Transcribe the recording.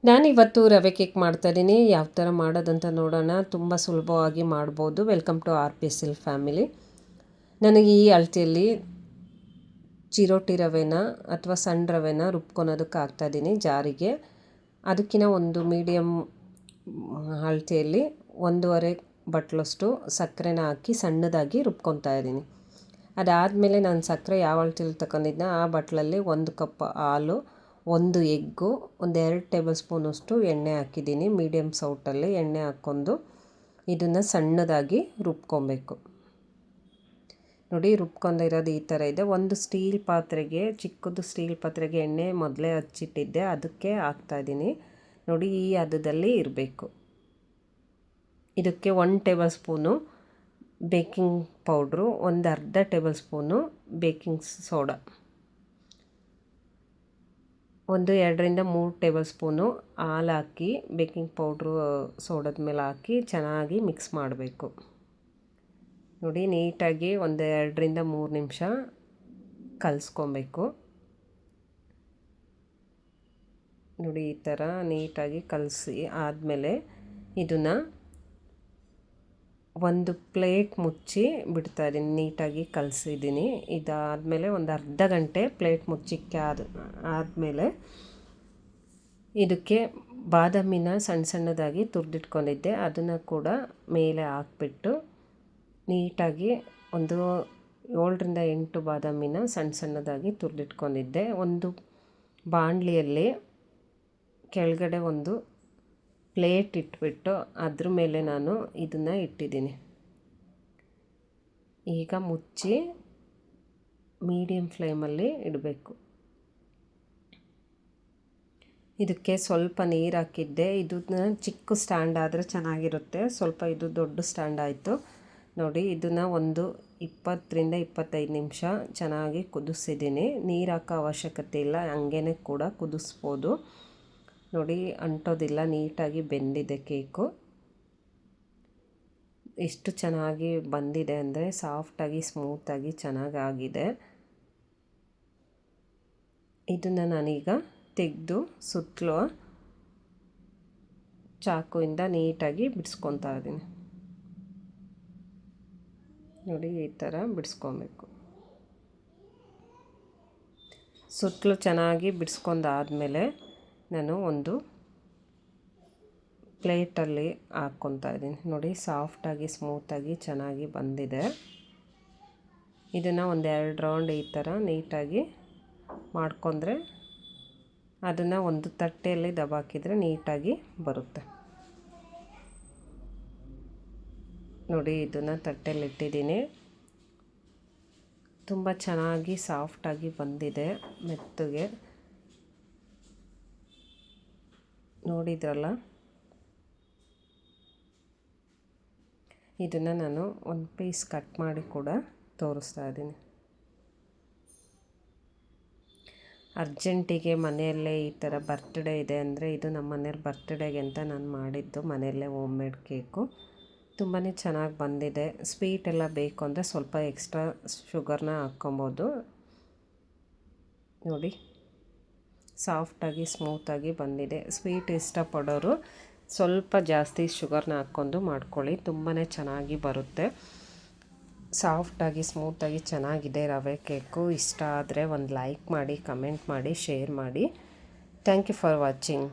ನಾನಿವತ್ತು ರವೆ ಕೇಕ್ ಮಾಡ್ತಾಯಿದ್ದೀನಿ. ಯಾವ ಥರ ಮಾಡೋದಂತ ನೋಡೋಣ. ತುಂಬ ಸುಲಭವಾಗಿ ಮಾಡ್ಬೋದು. Welcome to RPSL family. ನನಗೆ ಈ ಅಳತೆಯಲ್ಲಿ ಚಿರೋಟಿ ರವೆನ ಅಥವಾ ಸಣ್ಣ ರವೆನ ರುಬ್ಕೊಳೋದಕ್ಕೆ ಹಾಕ್ತಾಯಿದ್ದೀನಿ ಜಾರಿಗೆ. ಅದಕ್ಕಿಂತ ಒಂದು ಮೀಡಿಯಮ್ ಅಳತೆಯಲ್ಲಿ 1.5 ಬಟ್ಲಷ್ಟು ಸಕ್ಕರೆನ ಹಾಕಿ ಸಣ್ಣದಾಗಿ ರುಬ್ಕೊತಾ ಇದ್ದೀನಿ. ಅದಾದಮೇಲೆ ನಾನು ಸಕ್ಕರೆ ಯಾವ ಅಳತೆಯಲ್ಲಿ ತಗೊಂಡಿದ್ನ ಆ ಬಟ್ಲಲ್ಲಿ 1 ಕಪ್ ಹಾಲು, 1 ಎಗ್ಗು, 2 ಟೇಬಲ್ ಸ್ಪೂನಷ್ಟು ಎಣ್ಣೆ ಹಾಕಿದ್ದೀನಿ. ಮೀಡಿಯಮ್ ಸೌಟಲ್ಲಿ ಎಣ್ಣೆ ಹಾಕ್ಕೊಂಡು ಇದನ್ನು ಸಣ್ಣದಾಗಿ ರುಬ್ಕೊಬೇಕು. ನೋಡಿ, ರುಬ್ಕೊಂಡಿರೋದು ಈ ಥರ ಇದೆ. ಒಂದು ಸ್ಟೀಲ್ ಪಾತ್ರೆಗೆ, ಚಿಕ್ಕದು ಸ್ಟೀಲ್ ಪಾತ್ರೆಗೆ ಎಣ್ಣೆ ಮೊದಲೇ ಹಚ್ಚಿಟ್ಟಿದ್ದೆ, ಅದಕ್ಕೆ ಹಾಕ್ತಾಯಿದ್ದೀನಿ. ನೋಡಿ, ಈ ಹದದಲ್ಲಿ ಇರಬೇಕು. ಇದಕ್ಕೆ 1 ಟೇಬಲ್ ಸ್ಪೂನು ಬೇಕಿಂಗ್ ಪೌಡ್ರು, ಒಂದು ಅರ್ಧ ಟೇಬಲ್ ಸ್ಪೂನು ಬೇಕಿಂಗ್ ಸೋಡಾ, 2ರಿಂದ 3 ಟೇಬಲ್ ಸ್ಪೂನು ಹಾಲು ಹಾಕಿ ಬೇಕಿಂಗ್ ಪೌಡ್ರು ಸೋಡಾದ ಮೇಲೆ ಹಾಕಿ ಚೆನ್ನಾಗಿ ಮಿಕ್ಸ್ ಮಾಡಬೇಕು. ನೋಡಿ, ನೀಟಾಗಿ 2ರಿಂದ 3 ನಿಮಿಷ ಕಲಿಸ್ಕೊಬೇಕು. ನೋಡಿ, ಈ ಥರ ನೀಟಾಗಿ ಕಲಸಿ ಆದಮೇಲೆ ಇದನ್ನು ಒಂದು ಪ್ಲೇಟ್ ಮುಚ್ಚಿ ಬಿಡ್ತಾಯಿದ್ದೀನಿ. ನೀಟಾಗಿ ಕಲಸಿದ್ದೀನಿ. ಇದಾದಮೇಲೆ ಒಂದು ಅರ್ಧ ಗಂಟೆ ಪ್ಲೇಟ್ ಮುಚ್ಚಿಕ್ಕೆ ಆದಮೇಲೆ ಇದಕ್ಕೆ ಬಾದಾಮಿನ ಸಣ್ಣದಾಗಿ ತುರಿದಿಟ್ಕೊಂಡಿದ್ದೆ, ಅದನ್ನು ಕೂಡ ಮೇಲೆ ಹಾಕ್ಬಿಟ್ಟು ನೀಟಾಗಿ ಒಂದು 7ರಿಂದ 8 ಬಾದಾಮಿನ ಸಣ್ಣದಾಗಿ ತುರಿದಿಟ್ಕೊಂಡಿದ್ದೆ. ಒಂದು ಬಾಣಲಿಯಲ್ಲಿ ಕೆಳಗಡೆ ಒಂದು ಪ್ಲೇಟ್ ಇಟ್ಬಿಟ್ಟು ಅದ್ರ ಮೇಲೆ ನಾನು ಇದನ್ನು ಇಟ್ಟಿದ್ದೀನಿ. ಈಗ ಮುಚ್ಚಿ ಮೀಡಿಯಮ್ ಫ್ಲೇಮಲ್ಲಿ ಇಡಬೇಕು. ಇದಕ್ಕೆ ಸ್ವಲ್ಪ ನೀರು ಹಾಕಿದ್ದೆ. ಇದನ್ನ ಚಿಕ್ಕ ಸ್ಟ್ಯಾಂಡ್ ಆದರೆ ಚೆನ್ನಾಗಿರುತ್ತೆ. ಸ್ವಲ್ಪ ಇದು ದೊಡ್ಡ ಸ್ಟ್ಯಾಂಡ್ ಆಯಿತು. ನೋಡಿ, ಇದನ್ನು ಒಂದು 20ರಿಂದ 25 ನಿಮಿಷ ಚೆನ್ನಾಗಿ ಕುದಿಸಿದ್ದೀನಿ. ನೀರು ಹಾಕೋ ಅವಶ್ಯಕತೆ ಇಲ್ಲ, ಹಂಗೇ ಕೂಡ ಕುದಿಸ್ಬೋದು. ನೋಡಿ, ಅಂಟೋದಿಲ್ಲ, ನೀಟಾಗಿ ಬೆಂದಿದೆ ಕೇಕು. ಎಷ್ಟು ಚೆನ್ನಾಗಿ ಬಂದಿದೆ ಅಂದರೆ ಸಾಫ್ಟಾಗಿ ಸ್ಮೂತಾಗಿ ಚೆನ್ನಾಗಾಗಿದೆ. ಇದನ್ನು ನಾನೀಗ ತೆಗೆದು ಸುತ್ತಲೂ ಚಾಕುವಿಂದ ನೀಟಾಗಿ ಬಿಡಿಸ್ಕೊತಾ ಇದ್ದೀನಿ. ನೋಡಿ, ಈ ಥರ ಬಿಡಿಸ್ಕೊಬೇಕು. ಸುತ್ತಲೂ ಚೆನ್ನಾಗಿ ಬಿಡಿಸ್ಕೊಂಡಾದಮೇಲೆ ನಾನು ಒಂದು ಪ್ಲೇಟಲ್ಲಿ ಹಾಕ್ಕೊತಾ ಇದ್ದೀನಿ. ನೋಡಿ, ಸಾಫ್ಟಾಗಿ ಸ್ಮೂತಾಗಿ ಚೆನ್ನಾಗಿ ಬಂದಿದೆ. ಇದನ್ನು 2 ರೌಂಡ್ ಈ ಥರ ನೀಟಾಗಿ ಮಾಡ್ಕೊಂಡ್ರೆ ಅದನ್ನು ಒಂದು ತಟ್ಟೆಯಲ್ಲಿ ದಬಾಕಿದರೆ ನೀಟಾಗಿ ಬರುತ್ತೆ. ನೋಡಿ, ಇದನ್ನು ತಟ್ಟೆಯಲ್ಲಿ ಇಟ್ಟಿದ್ದೀನಿ. ತುಂಬ ಚೆನ್ನಾಗಿ ಸಾಫ್ಟಾಗಿ ಬಂದಿದೆ, ಮೆತ್ತಗೆ. ನೋಡಿದ್ರಲ್ಲ, ಇದನ್ನು ನಾನು ಒಂದು ಪೀಸ್ ಕಟ್ ಮಾಡಿ ಕೂಡ ತೋರಿಸ್ತಾ ಇದ್ದೀನಿ. ಅರ್ಜೆಂಟಿಗೆ ಮನೆಯಲ್ಲೇ ಈ ಥರ ಬರ್ತ್ಡೇ ಇದೆ ಅಂದರೆ, ಇದು ನಮ್ಮ ಮನೆಯವ್ರ ಬರ್ತ್ಡೇಗೆ ಅಂತ ನಾನು ಮಾಡಿದ್ದು ಮನೆಯಲ್ಲೇ ಹೋಮ್ ಮೇಡ್ ಕೇಕು. ತುಂಬಾ ಚೆನ್ನಾಗಿ ಬಂದಿದೆ. ಸ್ವೀಟ್ ಎಲ್ಲ ಬೇಕು ಅಂದರೆ ಸ್ವಲ್ಪ ಎಕ್ಸ್ಟ್ರಾ ಶುಗರ್ನ ಹಾಕ್ಕೊಬೋದು. ನೋಡಿ, ಸಾಫ್ಟಾಗಿ ಸ್ಮೂತಾಗಿ ಬಂದಿದೆ. ಸ್ವೀಟ್ ಇಷ್ಟಪಡೋರು ಸ್ವಲ್ಪ ಜಾಸ್ತಿ ಶುಗರ್ನ ಹಾಕ್ಕೊಂಡು ಮಾಡ್ಕೊಳ್ಳಿ, ತುಂಬಾ ಚೆನ್ನಾಗಿ ಬರುತ್ತೆ. ಸಾಫ್ಟಾಗಿ ಸ್ಮೂತಾಗಿ ಚೆನ್ನಾಗಿದೆ ರವೆ ಕೇಕು. ಇಷ್ಟ ಆದರೆ ಒಂದು ಲೈಕ್ ಮಾಡಿ, ಕಮೆಂಟ್ ಮಾಡಿ, ಶೇರ್ ಮಾಡಿ. Thank you for watching.